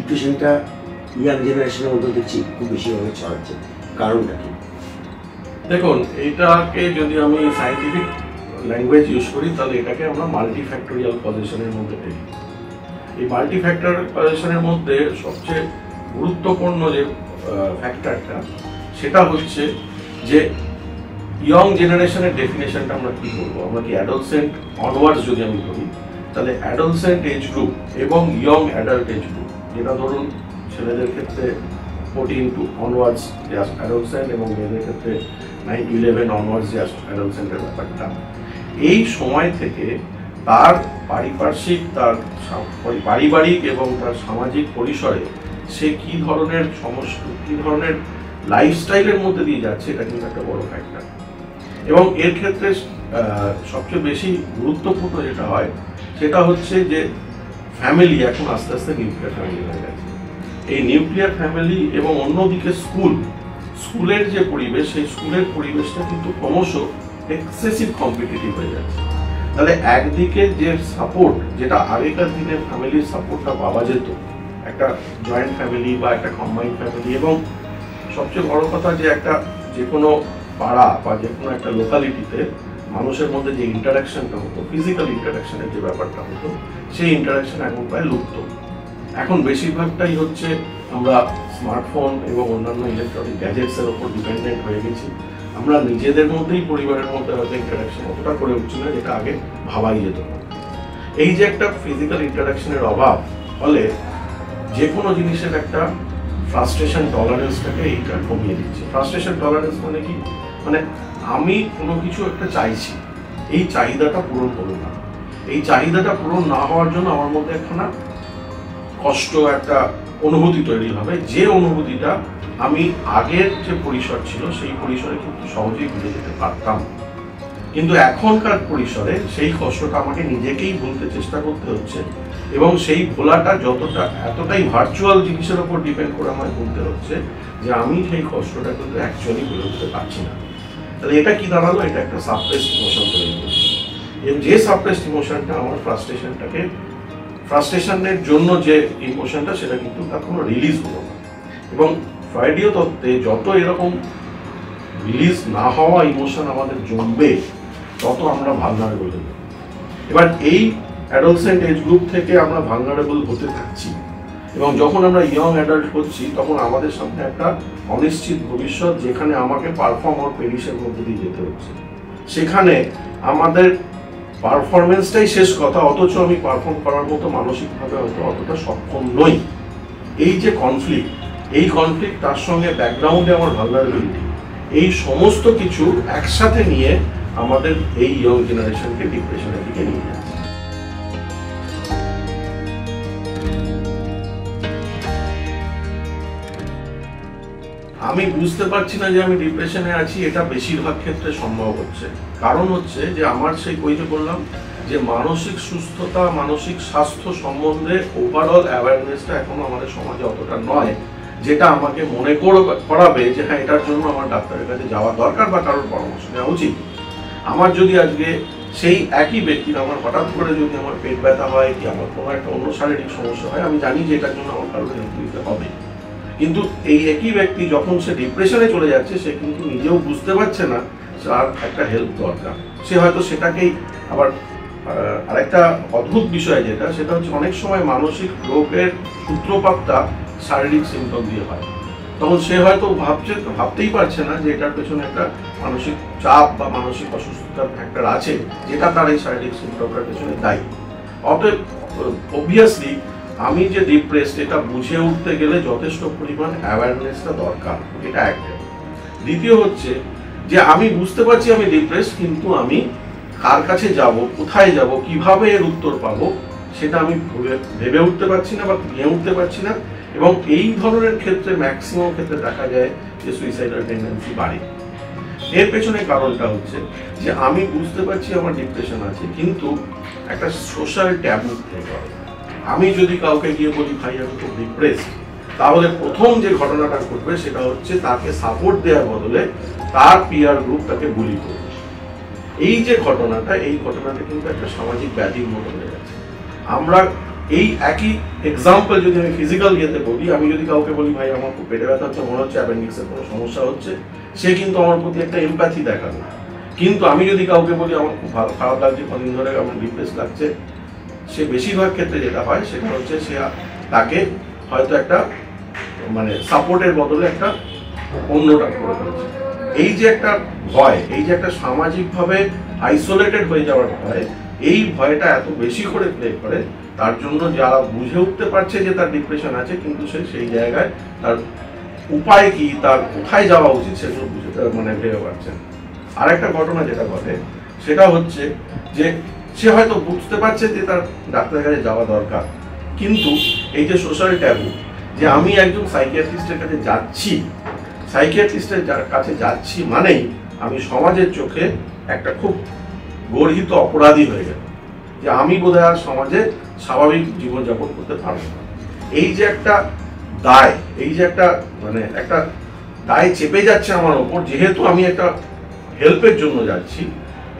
ডিপ্রেশনটা young জেনারেশনের মধ্যে দেখছি খুব বেশিভাবে ছড়াচ্ছে, কারণটা কি? দেখুন, এটাকে যদি আমি সায়েন্টিফিক ল্যাঙ্গুয়েজ ইউজ করি তাহলে এটাকে আমরা মাল্টিফ্যাক্টোরিয়াল পজিশনের মধ্যে দেখি। এই মাল্টিফ্যাক্টোরিয়াল পজিশনের মধ্যে সবচেয়ে গুরুত্বপূর্ণ যে ফ্যাক্টরটা সেটা হচ্ছে যে ইয়ং জেনারেশনের ডেফিনেশনটা আমরা কি বলবো, আমরা কি অ্যাডোলসেন্ট অনওয়ার্ডস যদি আমি বলি তাহলে অ্যাডোলসেন্ট এজ গ্রুপ এবং ইয়ং অ্যাডাল্ট এজ গ্রুপ, যেটা ধরুন ছেলেদের ক্ষেত্রে 14 টু অনওয়ার্ডস যে অ্যাডোলসেন্ট এবং মেয়েদের ক্ষেত্রে 9 to 11 অনওয়ার্ডস যে অ্যাডোলসেন্টের ব্যাপারটা, এই সময় থেকে তার পারিপার্শ্বিক, তার পারিবারিক এবং তার সামাজিক পরিসরে সে কী ধরনের সমস্যা, কী ধরনের লাইফস্টাইলের মধ্যে দিয়ে যাচ্ছে, এটা কিন্তু একটা বড় ফ্যাক্টর। এবং এর ক্ষেত্রে সবচেয়ে বেশি গুরুত্বপূর্ণ যেটা হয় সেটা হচ্ছে যে ফ্যামিলি এখন আস্তে আস্তে নিউক্লিয়ার ফ্যামিলি হয়ে গেছে। এই নিউক্লিয়ার ফ্যামিলি এবং অন্যদিকে স্কুলের যে পরিবেশ, সেই স্কুলের পরিবেশটা কিন্তু ক্রমশ এক্সেসিভ কম্পিটিটিভ হয়ে যাচ্ছে। তাহলে একদিকে যে সাপোর্ট, যেটা আগেকার দিনে ফ্যামিলির সাপোর্টটা পাওয়া যেত, একটা জয়েন্ট ফ্যামিলি বা একটা কম্বাইন্ড ফ্যামিলি, এবং সবচেয়ে বড় কথা যে একটা যে কোনো পাড়া বা যে কোনো একটা লোকালিটিতে মানুষের মধ্যে যে ইন্টারাকশনটা হতো, ফিজিক্যাল ইন্টারাকশনের যে ব্যাপারটা হতো, সেই ইন্টারাকশন এখন প্রায় লুপ্ত। এখন বেশিরভাগটাই হচ্ছে আমরা স্মার্টফোন এবং অন্যান্য ইলেকট্রনিক গ্যাজেটসের ওপর ডিপেন্ডেন্ট হয়ে গেছি। আমরা নিজেদের মধ্যেই পরিবারের মধ্যে হয়তো ইন্টারাকশন অতটা করে উঠছি না যেটা আগে ভাবাই যেত না। এই যে একটা ফিজিক্যাল ইন্টারাকশনের অভাব, ফলে যে কোনো জিনিসের একটা ফ্রাস্ট্রেশন টলারেন্সটাকে এইটা কমিয়ে দিচ্ছে। ফ্রাস্ট্রেশন টলারেন্স মানে কি? মানে আমি কোনো কিছু একটা চাইছি, এই চাহিদাটা পূরণ হলো না, এই চাহিদাটা পূরণ না হওয়ার জন্য আমার মধ্যে একখানা কষ্ট, একটা অনুভূতি তৈরি হবে, যে অনুভূতিটা আমি আগের যে পরিসর ছিল সেই পরিসরে কিন্তু সহজেই ভুলে যেতে পারতাম। কিন্তু এখনকার পরিসরে সেই কষ্টটা আমাকে নিজেকেই ভুলতে চেষ্টা করতে হচ্ছে, এবং সেই ভোলাটা এতটাই ভার্চুয়াল জিনিসের উপর ডিপেন্ড করে আমায় ভুলতে হচ্ছে যে আমি সেই কষ্টটা কিন্তু অ্যাকচুয়ালি ভুলে উঠতে পারছি না। তাহলে এটা কি দাঁড়ালো? এটা একটা সাপ্রেসড ইমোশন তৈরি করছে, এবং যে সাপ্রেসড ইমোশনটা আমার ফ্রাস্ট্রেশনের জন্য যে ইমোশনটা, সেটা কিন্তু তার কোনো রিলিজ হলো না। এবং ফ্রয়েডীয় তত্ত্বে যত এরকম রিলিজ না হওয়া ইমোশন আমাদের জমবে, তত আমরা ভালনারেবল হব। এবার এই অ্যাডোলসেন্ট এজ গ্রুপ থেকে আমরা ভালনারেবল হতে থাকছি, এবং যখন আমরা ইয়ং অ্যাডাল্ট হচ্ছি তখন আমাদের সামনে একটা অনিশ্চিত ভবিষ্যৎ, যেখানে আমাকে পারফর্ম আর পেরিশের মধ্যে দিয়ে যেতে হচ্ছে। সেখানে আমাদের পারফরমেন্সটাই শেষ কথা, অথচ আমি পারফর্ম করার মতো মানসিকভাবে হয়তো অতটা সক্ষম নই। এই যে কনফ্লিক্ট, এই কনফ্লিক্ট, তার সঙ্গে ব্যাকগ্রাউন্ডে আমার ভালনারেবিলিটি, এই সমস্ত কিছু একসাথে নিয়ে আমাদের এই ইয়ং জেনারেশনকে ডিপ্রেশনের দিকে নিয়ে যাচ্ছে। আমি বুঝতে পারছি না যে আমি ডিপ্রেশনে আছি, এটা বেশিরভাগ ক্ষেত্রে সম্ভব হচ্ছে। কারণ হচ্ছে যে আমার সেই বই যে বললাম যে মানসিক সুস্থতা, মানসিক স্বাস্থ্য সম্বন্ধে ওভারঅল অ্যাওয়ারনেসটা এখনো আমাদের সমাজে অতটা নয়, যেটা আমাকে মনে করাবে যে হ্যাঁ, এটার জন্য আমার ডাক্তারের কাছে যাওয়া দরকার বা কারোর পরামর্শ নেওয়া উচিত। আমার যদি আজকে সেই একই ব্যক্তির আমার হঠাৎ করে যদি আমার পেট ব্যথা হয়, কি আমার কোনো একটা অন্য শারীরিক সমস্যা হয়, আমি জানি যে এটার জন্য আমার কারোর হেল্প নিতে হবে। কিন্তু এই একই ব্যক্তি যখন সে ডিপ্রেশনে চলে যাচ্ছে, সে কিন্তু নিজেও বুঝতে পারছে না তার একটা হেল্প দরকার। সে হয়তো সেটাকেই আবার আরেকটা অদ্ভুত বিষয় যেটা, সেটা হচ্ছে অনেক সময় মানসিক রোগের সূত্রপাতটা শারীরিক সিমটম দিয়ে হয়। তখন সে হয়তো ভাবতেই পারছে না যে এটার পেছনে একটা মানসিক চাপ বা মানসিক অসুস্থতার ফ্যাক্টর আছে, যেটা তার এই শারীরিক সিমটমটার পেছনে দায়ী। অতএব অবভিয়াসলি আমি যে ডিপ্রেসড, এটা বুঝে উঠতে গেলে যথেষ্ট পরিমাণ অ্যাওয়ারনেসটা দরকার, এটা একটা। দ্বিতীয় হচ্ছে যে আমি বুঝতে পারছি আমি ডিপ্রেসড, কিন্তু আমি কার কাছে যাব, কোথায় যাব, কিভাবে এর উত্তর পাবো, সেটা আমি ভেবে উঠতে পারছি না বা নিয়ে উঠতে পারছি না। এবং এই ধরনের ক্ষেত্রে ম্যাক্সিমাম ক্ষেত্রে দেখা যায় যে সুইসাইডাল টেন্ডেন্সি বাড়ে। এর পেছনে কারণটা হচ্ছে যে আমি বুঝতে পারছি আমার ডিপ্রেশন আছে, কিন্তু একটা সোশ্যাল ট্যাবু থেকে আমি যদি কাউকে গিয়ে বলি ভাই আমি খুব ডিপ্রেসড, তাহলে প্রথম যে ঘটনাটা ঘটবে সেটা হচ্ছে তাকে সাপোর্ট দেওয়ার বদলে তার পিয়ার গ্রুপ তাকে বুলি করবে। এই যে ঘটনাটা, এই ঘটনাটা কিন্তু একটা সামাজিক ব্যাধির মতো হয়ে গেছে। আমরা এই একই এক্সাম্পল যদি আমি ফিজিক্যাল ইয়েতে বলি, আমি যদি কাউকে বলি ভাই আমার খুব পেটে ব্যথা হচ্ছে, মনে হচ্ছে অ্যাপেন্ডিক্সের কোনো সমস্যা হচ্ছে, সে কিন্তু আমার প্রতি একটা এমপ্যাথি দেখাবে। কিন্তু আমি যদি কাউকে বলি আমার খুব ভালো খারাপ লাগছে, কদিন ধরে আমার ডিপ্রেস লাগছে, সে বেশিরভাগ ক্ষেত্রে যেটা হয় সেটা হচ্ছে সে তাকে হয়তো একটা মানে সাপোর্টের বদলে একটা অন্যটা করে ফেলছে। এই যে একটা ভয়, এই যে একটা সামাজিকভাবে আইসোলেটেড হয়ে যাওয়ার ভয়, এই ভয়টা এত বেশি করে প্লে করে, তার জন্য যারা বুঝে উঠতে পারছে যে তার ডিপ্রেশন আছে কিন্তু সে সেই জায়গায় তার উপায় কি, তার কোথায় যাওয়া উচিত সেগুলো বুঝে মানে ভেবে পারছেন। আর একটা ঘটনা যেটা ঘটে সেটা হচ্ছে যে সে হয়তো বুঝতে পারছে যে তার ডাক্তারের কাছে যাওয়া দরকার, কিন্তু এই যে সোশ্যাল ট্যাবু, যে আমি একজন সাইকিয়াট্রিস্টের কাছে যাচ্ছি, সাইকিয়াট্রিস্টের কাছে যাচ্ছি মানেই আমি সমাজের চোখে একটা খুব গর্হিত অপরাধী হয়ে গেল, যে আমি বোধহয় আর সমাজে স্বাভাবিক জীবনযাপন করতে পারবো না। এই যে একটা দায়, এই যে একটা মানে একটা দায় চেপে যাচ্ছে আমার ওপর, যেহেতু আমি একটা হেল্পের জন্য যাচ্ছি,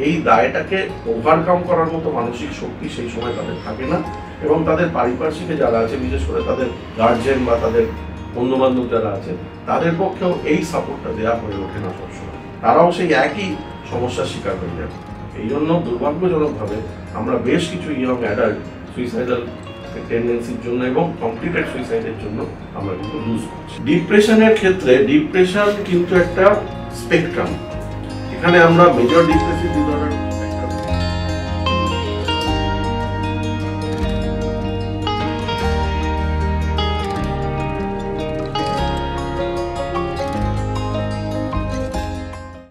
এই দায়টাকে ওভারকাম করার মতো মানসিক শক্তি সেই সময় তাদের থাকে না, এবং তাদের পারিপার্শ্বিকে যারা আছে, বিশেষ করে তাদের গার্জেন বা তাদের বন্ধু বান্ধব যারা আছে, তাদের পক্ষেও এই সাপোর্টটা দেওয়া হয়ে ওঠে না সবসময়, তারাও সেই একই সমস্যার শিকার হয়ে যাবে। এই জন্য দুর্ভাগ্যজনকভাবে আমরা বেশ কিছু ইয়ং অ্যাডাল্ট সুইসাইডাল টেন্ডেন্সির জন্য এবং কমপ্লিটেড সুইসাইডের জন্য আমরা কিন্তু লুজ করছি। ডিপ্রেশনের ক্ষেত্রে ডিপ্রেশন কিন্তু একটা স্পেকট্রাম, এখানে আমরা মেজর ডিপ্রেসিভ ডিসঅর্ডার